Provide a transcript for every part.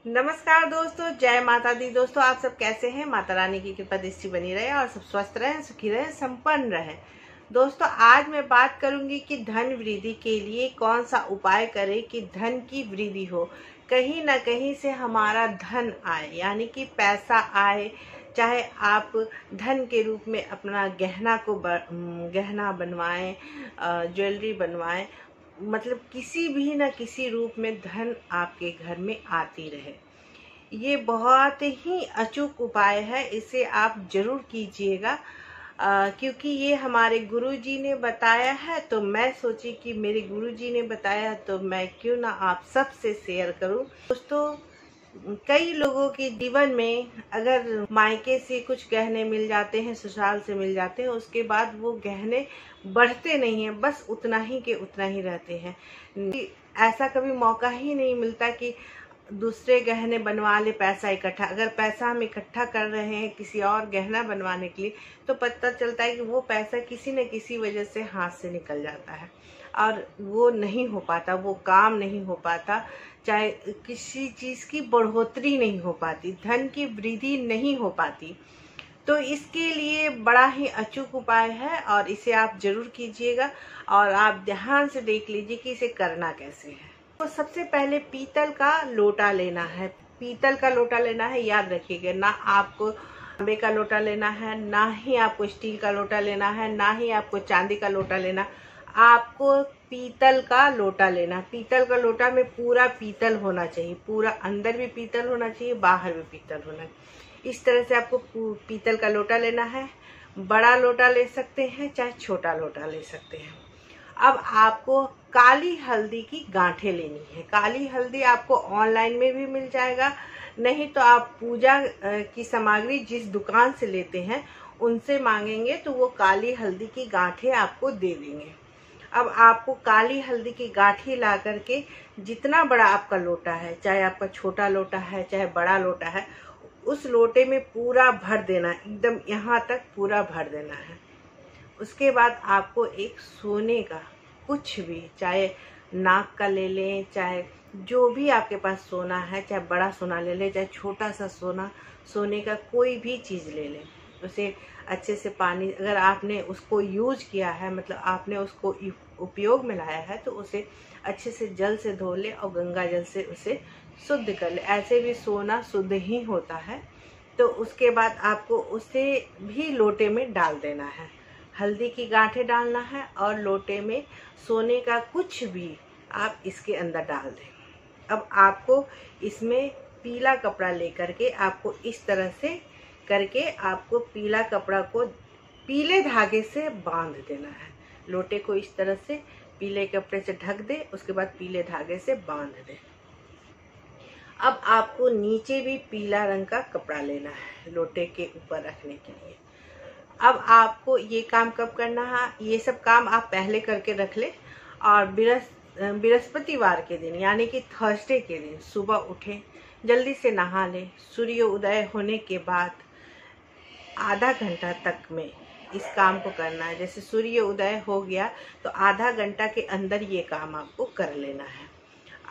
नमस्कार दोस्तों, जय माता दी। दोस्तों आप सब कैसे हैं? माता रानी की कृपा दृष्टि बनी रहे और सब स्वस्थ रहें, सुखी रहें, संपन्न रहें। दोस्तों आज मैं बात करूंगी कि धन वृद्धि के लिए कौन सा उपाय करें कि धन की वृद्धि हो, कहीं ना कहीं से हमारा धन आए, यानी कि पैसा आए। चाहे आप धन के रूप में अपना गहना बनवाएं, ज्वेलरी बनवाएं, मतलब किसी भी न किसी रूप में धन आपके घर में आती रहे। ये बहुत ही अचूक उपाय है, इसे आप जरूर कीजिएगा। क्योंकि ये हमारे गुरुजी ने बताया है, तो मैं सोची कि मेरे गुरुजी ने बताया तो मैं क्यों ना आप सबसे शेयर करूं। दोस्तों कई लोगों के जीवन में अगर मायके से कुछ गहने मिल जाते हैं, ससुराल से मिल जाते हैं, उसके बाद वो गहने बढ़ते नहीं हैं, बस उतना ही के उतना ही रहते हैं। ऐसा कभी मौका ही नहीं मिलता कि दूसरे गहने बनवा ले पैसा इकट्ठा। अगर पैसा हम इकट्ठा कर रहे हैं किसी और गहना बनवाने के लिए, तो पता चलता है कि वो पैसा किसी न किसी वजह से हाथ से निकल जाता है और वो नहीं हो पाता, वो काम नहीं हो पाता, चाहे किसी चीज की बढ़ोतरी नहीं हो पाती, धन की वृद्धि नहीं हो पाती। तो इसके लिए बड़ा ही अचूक उपाय है और इसे आप जरूर कीजिएगा और आप ध्यान से देख लीजिए कि इसे करना कैसे है। तो सबसे पहले पीतल का लोटा लेना है। पीतल का लोटा लेना है, याद रखिएगा। ना आपको तांबे का लोटा लेना है, ना ही आपको स्टील का लोटा लेना है, ना ही आपको चांदी का लोटा लेना। आपको पीतल का लोटा लेना। पीतल का लोटा में पूरा पीतल होना चाहिए, पूरा अंदर भी पीतल होना चाहिए, बाहर भी पीतल होना चाहिए। इस तरह से आपको पीतल का लोटा लेना है। बड़ा लोटा ले सकते हैं, चाहे छोटा लोटा ले सकते हैं। अब आपको काली हल्दी की गांठें लेनी है। काली हल्दी आपको ऑनलाइन में भी मिल जाएगा, नहीं तो आप पूजा की सामग्री जिस दुकान से लेते हैं उनसे मांगेंगे तो वो काली हल्दी की गांठें आपको दे देंगे। अब आपको काली हल्दी की गांठी ला करके जितना बड़ा आपका लोटा है, चाहे आपका छोटा लोटा है चाहे बड़ा लोटा है, उस लोटे में पूरा भर देना, एकदम यहाँ तक पूरा भर देना है। उसके बाद आपको एक सोने का कुछ भी, चाहे नाक का ले लें, चाहे जो भी आपके पास सोना है, चाहे बड़ा सोना ले लें, चाहे छोटा सा सोने का कोई भी चीज़ ले लें। उसे अच्छे से पानी, अगर आपने उसको यूज किया है, मतलब आपने उसको उपयोग में लाया है, तो उसे अच्छे से जल से धो ले और गंगा जल से उसे शुद्ध कर ले। ऐसे भी सोना शुद्ध ही होता है। तो उसके बाद आपको उसे भी लोटे में डाल देना है। हल्दी की गांठें डालना है और लोटे में सोने का कुछ भी आप इसके अंदर डाल दें। अब आपको इसमें पीला कपड़ा लेकर के आपको इस तरह से करके आपको पीला कपड़ा को पीले धागे से बांध देना है। लोटे को इस तरह से पीले कपड़े से ढक दे, उसके बाद पीले धागे से बांध दे। अब आपको नीचे भी पीला रंग का कपड़ा लेना है लोटे के ऊपर रखने के लिए। अब आपको ये काम कब करना है? ये सब काम आप पहले करके रख ले और बृहस्पतिवार के दिन, यानी कि थर्सडे के दिन सुबह उठें, जल्दी से नहा लें। सूर्य उदय होने के बाद आधा घंटा तक में इस काम को करना है। जैसे सूर्य उदय हो गया तो आधा घंटा के अंदर ये काम आपको कर लेना है।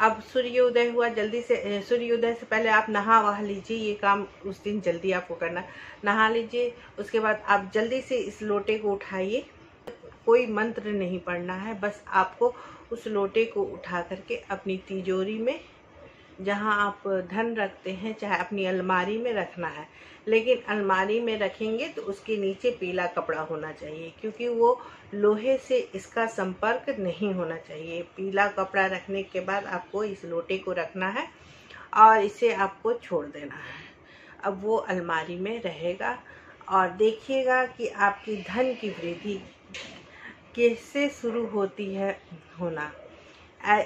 अब सूर्योदय हुआ, जल्दी से सूर्योदय से पहले आप नहा वहा लीजिए। ये काम उस दिन जल्दी आपको करना, नहा लीजिए। उसके बाद आप जल्दी से इस लोटे को उठाइए। कोई मंत्र नहीं पढ़ना है, बस आपको उस लोटे को उठा करके अपनी तिजोरी में, जहाँ आप धन रखते हैं, चाहे अपनी अलमारी में रखना है। लेकिन अलमारी में रखेंगे तो उसके नीचे पीला कपड़ा होना चाहिए, क्योंकि वो लोहे से इसका संपर्क नहीं होना चाहिए। पीला कपड़ा रखने के बाद आपको इस लोटे को रखना है और इसे आपको छोड़ देना है। अब वो अलमारी में रहेगा और देखिएगा कि आपकी धन की वृद्धि कैसे शुरू होती है होना।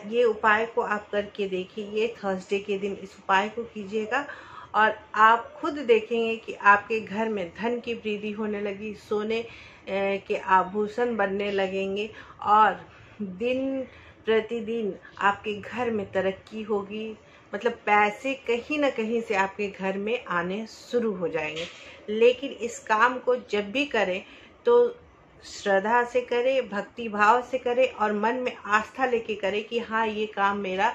ये उपाय को आप करके देखिए। ये थर्सडे के दिन इस उपाय को कीजिएगा और आप खुद देखेंगे कि आपके घर में धन की वृद्धि होने लगी, सोने के आभूषण बनने लगेंगे और दिन प्रतिदिन आपके घर में तरक्की होगी। मतलब पैसे कहीं ना कहीं से आपके घर में आने शुरू हो जाएंगे। लेकिन इस काम को जब भी करें तो श्रद्धा से करे, भक्ति भाव से करे और मन में आस्था लेके करे कि हाँ ये काम मेरा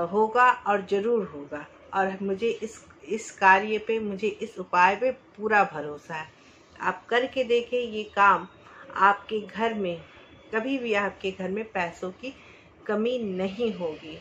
होगा और जरूर होगा। और मुझे इस कार्य पे, मुझे इस उपाय पे पूरा भरोसा है। आप करके देखें, ये काम आपके घर में कभी भी, आपके घर में पैसों की कमी नहीं होगी।